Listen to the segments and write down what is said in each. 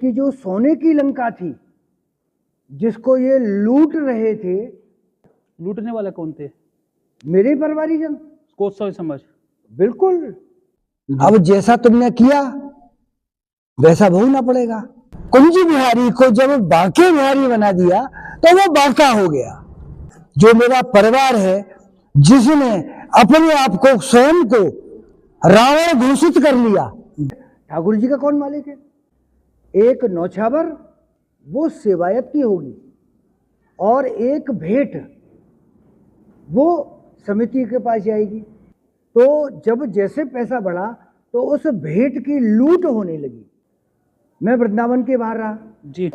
कि जो सोने की लंका थी जिसको ये लूट रहे थे, लूटने वाले कौन थे? मेरे परिवारीजन। कोच सोच समझ। बिल्कुल। अब जैसा तुमने किया वैसा भोगना पड़ेगा। कुंजी बिहारी को जब बांके बिहारी बना दिया तो वो बांका हो गया। जो मेरा परिवार है, जिसने अपने आप को स्वयं को रावण घोषित कर लिया। ठाकुर जी का कौन मालिक है? एक नौछावर वो सेवायत की होगी और एक भेंट वो समिति के पास जाएगी। तो जब जैसे पैसा बढ़ा तो उस भेंट की लूट होने लगी। मैं वृंदावन के बाहर रहा जी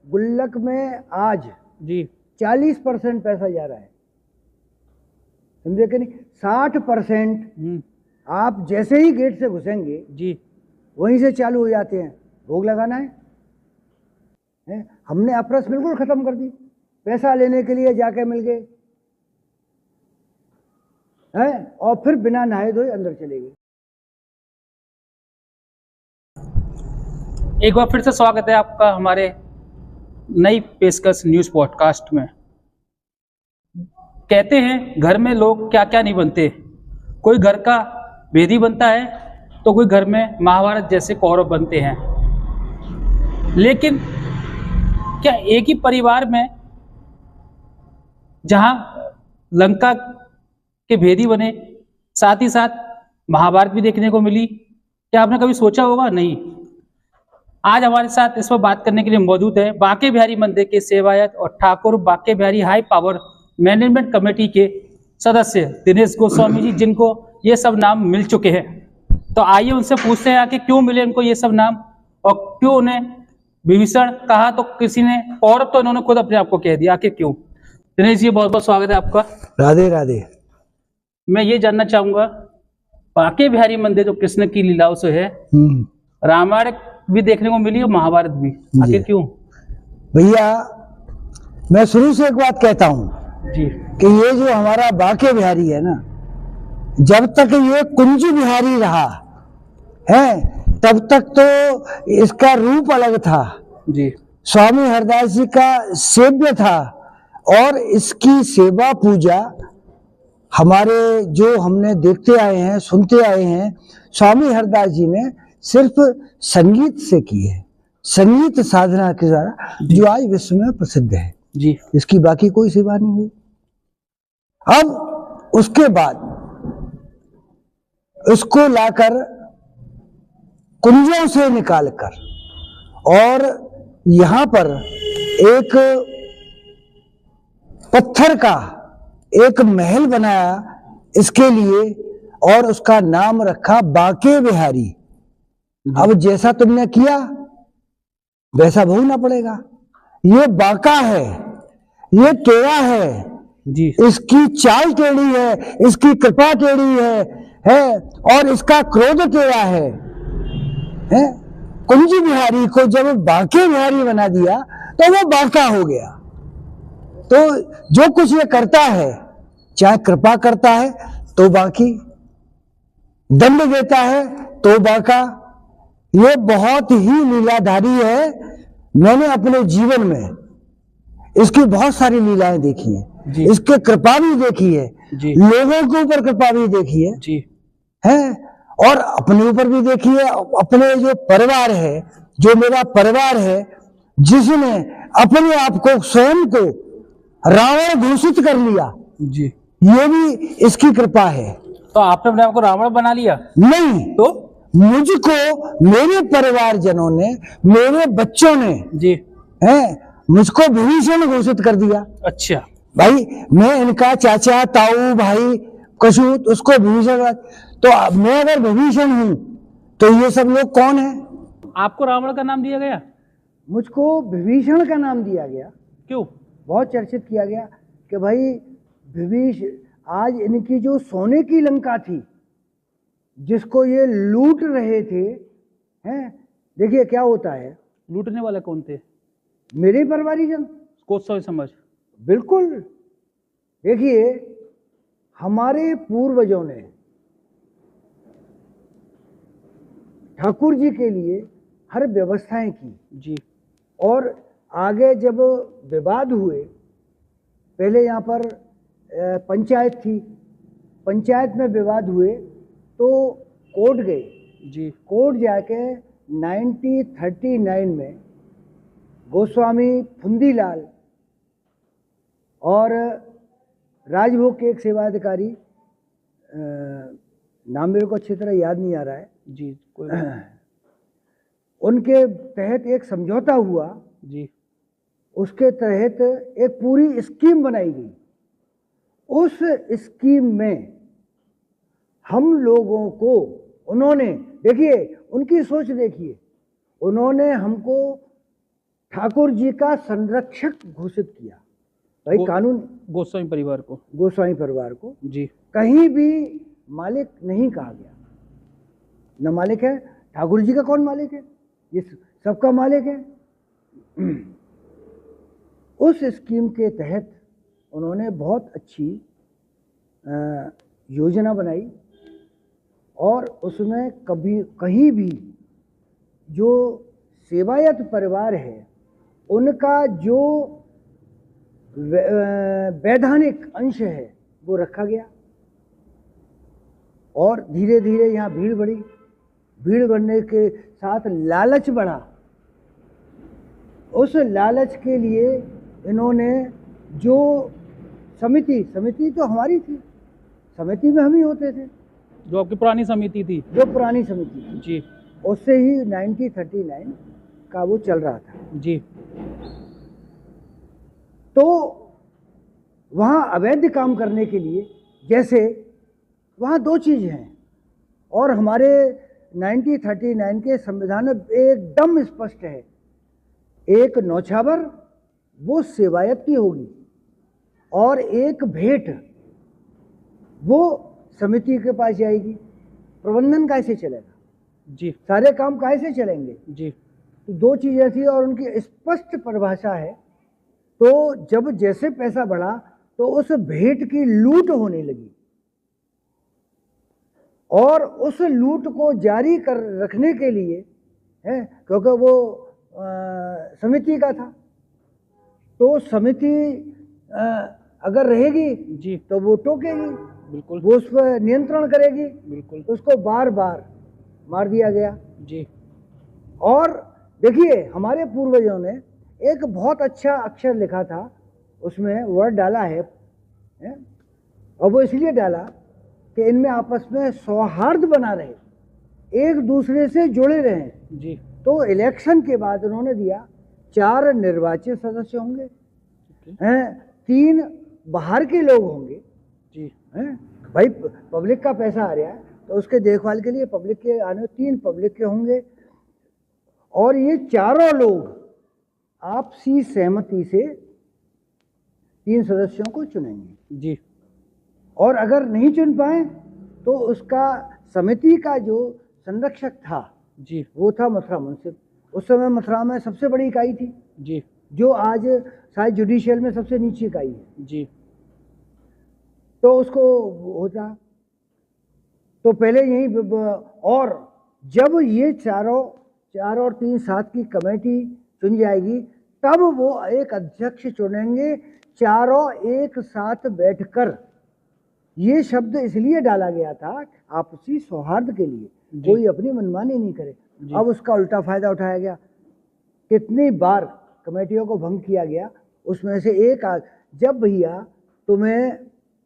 गुल्लक में आज जी 40% पैसा जा रहा है, समझे कि नहीं? 60% आप जैसे ही गेट से घुसेंगे जी वहीं से चालू हो जाते हैं। भोग लगाना है? हमने अपरस बिल्कुल खत्म कर दी। पैसा लेने के लिए जाके मिल गए हैं और फिर बिना नहाए धोए अंदर चले गए। एक बार फिर से स्वागत है आपका हमारे नई पेशकश न्यूज़ पॉडकास्ट में। कहते हैं घर में लोग क्या क्या नहीं बनते। कोई घर का भेदी बनता है तो कोई घर में महाभारत जैसे कौरव बनते हैं। लेकिन क्या एक ही परिवार में जहां लंका के भेदी बने, साथ ही साथ महाभारत भी देखने को मिली, क्या आपने कभी सोचा होगा? नहीं। आज हमारे साथ इस पर बात करने के लिए मौजूद है बांके बिहारी मंदिर के सेवायत और Thakur Banke Bihari high power management committee के सदस्य दिनेश गोस्वामी जी, जिनको ये सब नाम मिल चुके हैं। तो आइए उनसे पूछते हैं कि क्यों मिले उनको ये सब नाम और क्यों उन्हें विभीषण कहा तो किसी ने, और तो इन्होंने खुद अपने आप को कह दिया, आखिर क्यों? दिनेश जी बहुत बहुत स्वागत है आपका। राधे राधे। मैं ये जानना चाहूंगा, बांके बिहारी मंदिर जो कृष्ण की लीलाओं से है, रामायण भी देखने को मिली और महाभारत भी, आखिर क्यों? भैया मैं शुरू से एक बात कहता हूँ जी कि ये जो हमारा बांके बिहारी है ना, जब तक ये कुंज बिहारी रहा है तब तक तो इसका रूप अलग था। जी स्वामी हरदास जी का सेव्य था और इसकी सेवा पूजा हमारे जो हमने देखते आए हैं, सुनते आए हैं, स्वामी हरदास जी ने सिर्फ संगीत से की है, संगीत साधना के द्वारा, जो आज विश्व में प्रसिद्ध है। जी इसकी बाकी कोई सेवा नहीं हुई। अब उसके बाद उसको लाकर कुंजों से निकालकर और यहां पर एक पत्थर का एक महल बनाया इसके लिए और उसका नाम रखा बांके बिहारी। अब जैसा तुमने किया वैसा भोगना पड़ेगा। ये बांका है, ये टेढ़ा है जी इसकी चाल टेढ़ी है, इसकी कृपा टेढ़ी है और इसका क्रोध टेढ़ा है। कुंजी बिहारी को जब बांके बिहारी बना दिया तो वो बांका हो गया। तो जो कुछ ये करता है, चाहे कृपा करता है तो बांकी, दंड देता है तो बांका, ये बहुत ही लीलाधारी है। मैंने अपने जीवन में इसकी बहुत सारी लीलाएं देखी हैं, इसके कृपा भी देखी है, लोगों के ऊपर कृपा भी देखी है जी है और अपने ऊपर भी देखी है। अपने जो परिवार है, जो मेरा परिवार है, जिसने अपने आप को स्वयं को रावण घोषित कर लिया, जी ये भी इसकी कृपा है। तो आपने अपने आप को रावण बना लिया? नहीं, तो मुझको मेरे परिवारजनों ने, मेरे बच्चों ने जी मुझको विभीषण घोषित कर दिया। अच्छा भाई मैं इनका चाचा, ताऊ, भाई, कसूत, उसको विभीषण। तो मैं अगर विभीषण हूं तो ये सब लोग कौन है? आपको रावण का नाम दिया गया? मुझको विभीषण का नाम दिया गया। क्यों? बहुत चर्चित किया गया कि भाई विभीषण, आज इनकी जो सोने की लंका थी जिसको ये लूट रहे थे, हैं, देखिए क्या होता है। लूटने वाले कौन थे? मेरे परिवारीजन। कोच सोच समझ। बिल्कुल। देखिए हमारे पूर्वजों ने ठाकुर जी के लिए हर व्यवस्थाएं की। जी और आगे जब विवाद हुए, पहले यहाँ पर पंचायत थी, पंचायत में विवाद हुए तो कोर्ट गए। जी कोर्ट जाके 1939 में गोस्वामी फुंदीलाल और राजभोग के एक सेवाधिकारी, नाम मेरे को अच्छी तरह याद नहीं आ रहा है जी कोई बात नहीं। उनके तहत एक समझौता हुआ। जी उसके तहत एक पूरी स्कीम बनाई गई। उस स्कीम में हम लोगों को उन्होंने, देखिए उनकी सोच देखिए, उन्होंने हमको ठाकुर जी का संरक्षक घोषित किया। भाई कानून, गोस्वामी परिवार को, गोस्वामी परिवार को जी कहीं भी मालिक नहीं कहा गया। न मालिक है, ठाकुर जी का कौन मालिक है, ये सबका मालिक है। उस स्कीम के तहत उन्होंने बहुत अच्छी योजना बनाई और उसमें कभी कहीं भी जो सेवायत परिवार है उनका जो वैधानिक अंश है वो रखा गया। और धीरे धीरे यहाँ भीड़ बढ़ी, भीड़ बढ़ने के साथ लालच बढ़ा। उस लालच के लिए इन्होंने जो समिति तो हमारी थी, समिति में हम ही होते थे, जो आपकी पुरानी समिति थी, जो पुरानी समिति थी, जी उससे ही 1939 का वो चल रहा था। जी तो वहाँ अवैध काम करने के लिए, जैसे वहाँ दो चीज़ हैं और हमारे 1939 के संविधान में एकदम स्पष्ट है। एक नौछावर वो सेवायत की होगी और एक भेंट वो समिति के पास जाएगी। प्रबंधन कैसे चलेगा, जी सारे काम कैसे चलेंगे? जी तो दो चीज़ें थी और उनकी स्पष्ट परिभाषा है। तो जब जैसे पैसा बढ़ा तो उस भेंट की लूट होने लगी और उस लूट को जारी कर रखने के लिए है, क्योंकि वो समिति का था, तो समिति अगर रहेगी जी तो वो टोकेगी, बिल्कुल, वो उस पर नियंत्रण करेगी, बिल्कुल, उसको बार बार मार दिया गया। जी और देखिए हमारे पूर्वजों ने एक बहुत अच्छा अक्षर लिखा था, उसमें वर्ड डाला है, और वो इसलिए डाला कि इनमें आपस में सौहार्द बना रहे, एक दूसरे से जुड़े रहें। जी तो इलेक्शन के बाद उन्होंने दिया 4 निर्वाचित सदस्य होंगे, हैं 3 बाहर के लोग होंगे, जी हैं भाई पब्लिक का पैसा आ रहा है तो उसके देखभाल के लिए पब्लिक के आने 3 पब्लिक के होंगे और ये चारों लोग आपसी सहमति से 3 सदस्यों को चुनेंगे। जी और अगर नहीं चुन पाए तो उसका समिति का जो संरक्षक था जी वो था मथुरा मुंसिफ। उस समय मथुरा में सबसे बड़ी इकाई थी, जी जो आज शायद जुडिशियल में सबसे नीची इकाई है। जी तो उसको होता तो पहले यही, और जब ये 4 और 3 7 की कमेटी चुन जाएगी तब वो एक अध्यक्ष चुनेंगे, चारों एक साथ बैठकर। ये शब्द इसलिए डाला गया था आपसी सौहार्द के लिए, कोई अपनी मनमानी नहीं करे। अब उसका उल्टा फायदा उठाया गया, कितनी बार कमेटियों को भंग किया गया। उसमें से एक जब भैया तुम्हें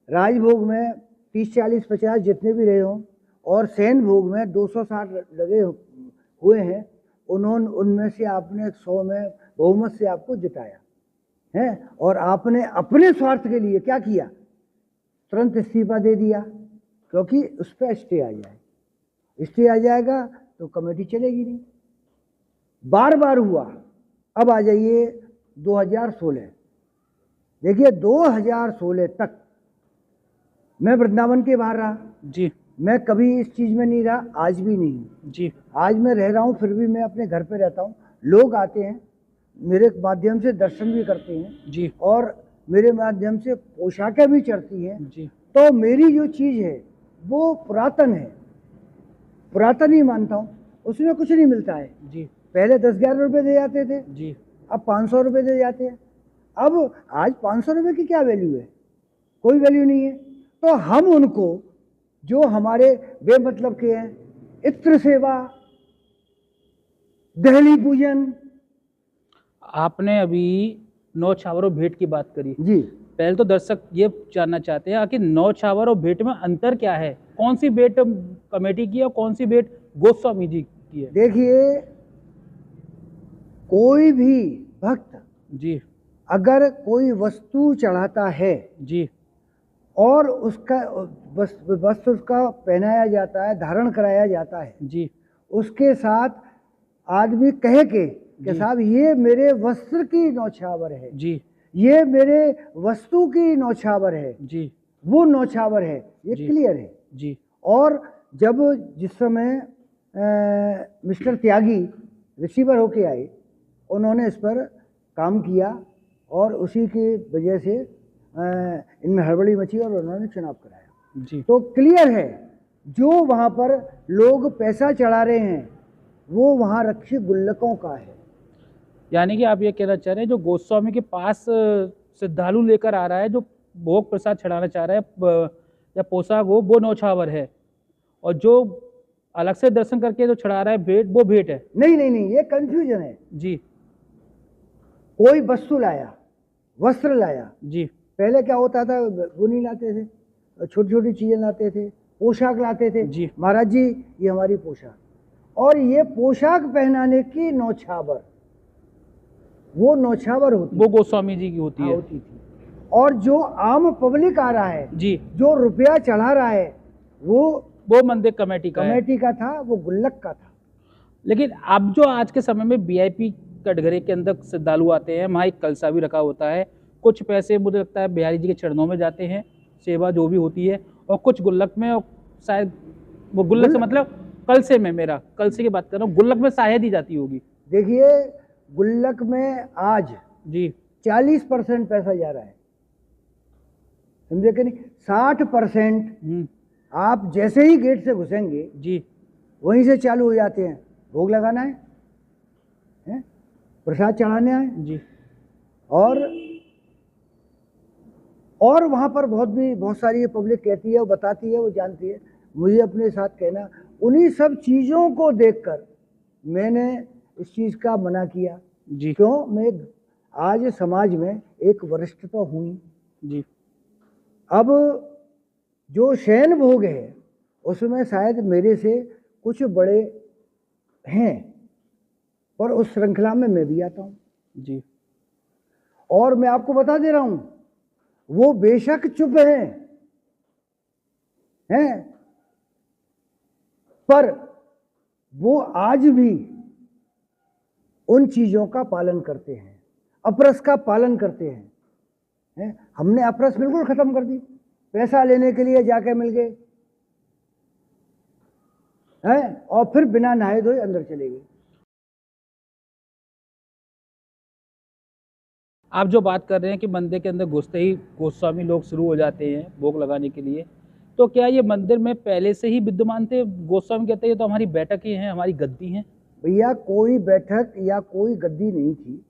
राजभोग में 30 40 50 जितने भी रहे हों और सैन भोग में 260 लगे हुए हैं, उनमें से आपने 100 में बहुमत से आपको जिताया है और आपने अपने स्वार्थ के लिए क्या किया, तुरंत इस्तीफा दे दिया, क्योंकि उस पर स्टे आ जाए, स्टे आ जाएगा तो कमेटी चलेगी नहीं। बार बार हुआ। अब आ जाइए 2016, देखिए 2016 तक मैं वृंदावन के बाहर रहा जी मैं कभी इस चीज़ में नहीं रहा, आज भी नहीं। जी आज मैं रह रहा हूँ फिर भी मैं अपने घर पे रहता हूँ, लोग आते हैं मेरे माध्यम से दर्शन भी करते हैं जी और मेरे माध्यम से पोशाकें भी चढ़ती हैं। जी तो मेरी जो चीज़ है वो पुरातन है, पुरातन ही मानता हूँ, उसमें कुछ नहीं मिलता है। जी पहले 10-11 रुपए दे जाते थे, जी अब 500 रुपए दे जाते हैं। अब आज 500 रुपए की क्या वैल्यू है? कोई वैल्यू नहीं है। तो हम उनको जो हमारे बेमतलब के हैं, इत्र सेवा, दहली पूजन, आपने अभी नौछावर और भेंट की बात करी। जी पहले तो दर्शक ये जानना चाहते हैं आखिर नौछावर और भेंट में अंतर क्या है? कौन सी भेंट कमेटी की है और कौन सी भेंट गोस्वामी जी की है? देखिए, कोई भी भक्त जी अगर कोई वस्तु चढ़ाता है जी और उसका वस्त्र उसका पहनाया जाता है, धारण कराया जाता है, जी उसके साथ आदमी कहे के जी। साहब ये मेरे वस्त्र की नौछावर है, जी ये मेरे वस्तु की नौछावर है, जी वो नौछावर है, ये जी। क्लियर है। जी और जब जिस समय मिस्टर त्यागी रिसीवर होके आए, उन्होंने इस पर काम किया और उसी की वजह से इनमें हड़बड़ी मची और उन्होंने चुनाव कराया। जी तो क्लियर है, जो वहाँ पर लोग पैसा चढ़ा रहे हैं वो वहाँ रक्षी गुल्लकों का है। यानी कि आप ये कहना चाह रहे हैं जो गोस्वामी के पास श्रद्धालु लेकर आ रहा है, जो भोग प्रसाद चढ़ाना चाह रहा है या पोशाक हो, वो नौछावर है, और जो अलग से दर्शन करके जो चढ़ा रहा है भेंट, वो भेंट है। नहीं नहीं नहीं, ये कंफ्यूजन है। जी कोई वस्तु लाया, वस्त्र लाया, जी पहले क्या होता था, वो नहीं लाते थे, छोटी छोटी चीजें लाते थे, पोशाक लाते थे। जी। महाराज जी ये हमारी पोशाक, और ये पोशाक पहनाने की नौछावर, वो नौछावर होती वो गोस्वामी जी की होती है। होती थी। और जो आम पब्लिक आ रहा है, जी जो रुपया चढ़ा रहा है, वो मंदिर कमेटी का है। कमेटी का था, वो गुल्लक का था। लेकिन अब जो आज के समय में वीआईपी कटघरे के अंदर श्रद्धालु आते हैं, वहाँ एक कलसा भी रखा होता है, कुछ पैसे मुझे लगता है बिहारी जी के चरणों में जाते हैं, सेवा जो भी होती है, और कुछ गुल्लक में, और शायद वो गुल्लक से मतलब कलसे में, मेरा कलसे की बात कर रहा हूँ, गुल्लक में शायद ही जाती होगी। देखिए, गुल्लक में आज जी 40% पैसा जा रहा है, समझे कि नहीं? 60% आप जैसे ही गेट से घुसेंगे जी वहीं से चालू हो जाते हैं। भोग लगाना है, हैं? प्रसाद चढ़ाने आए, जी और वहाँ पर बहुत सारी पब्लिक कहती है, वो बताती है, वो जानती है। मुझे अपने साथ कहना, उन्हीं सब चीज़ों को देखकर मैंने इस चीज़ का मना किया। जी क्यों? मैं आज समाज में एक वरिष्ठता हुई। जी अब जो शयन भोग है उसमें शायद मेरे से कुछ बड़े हैं, पर उस श्रृंखला में मैं भी आता हूँ। जी और मैं आपको बता दे रहा हूँ, वो बेशक चुप हैं, पर वो आज भी उन चीजों का पालन करते हैं, अपरस का पालन करते हैं। हमने अपरस बिल्कुल खत्म कर दी, पैसा लेने के लिए जाके मिल गए हैं, और फिर बिना नहाए धोए अंदर चले गए। आप जो बात कर रहे हैं कि मंदिर के अंदर घुसते ही गोस्वामी लोग शुरू हो जाते हैं भोग लगाने के लिए, तो क्या ये मंदिर में पहले से ही विद्यमान थे? गोस्वामी कहते हैं ये तो हमारी बैठक ही है, हमारी गद्दी है। भैया, कोई बैठक या कोई गद्दी नहीं थी।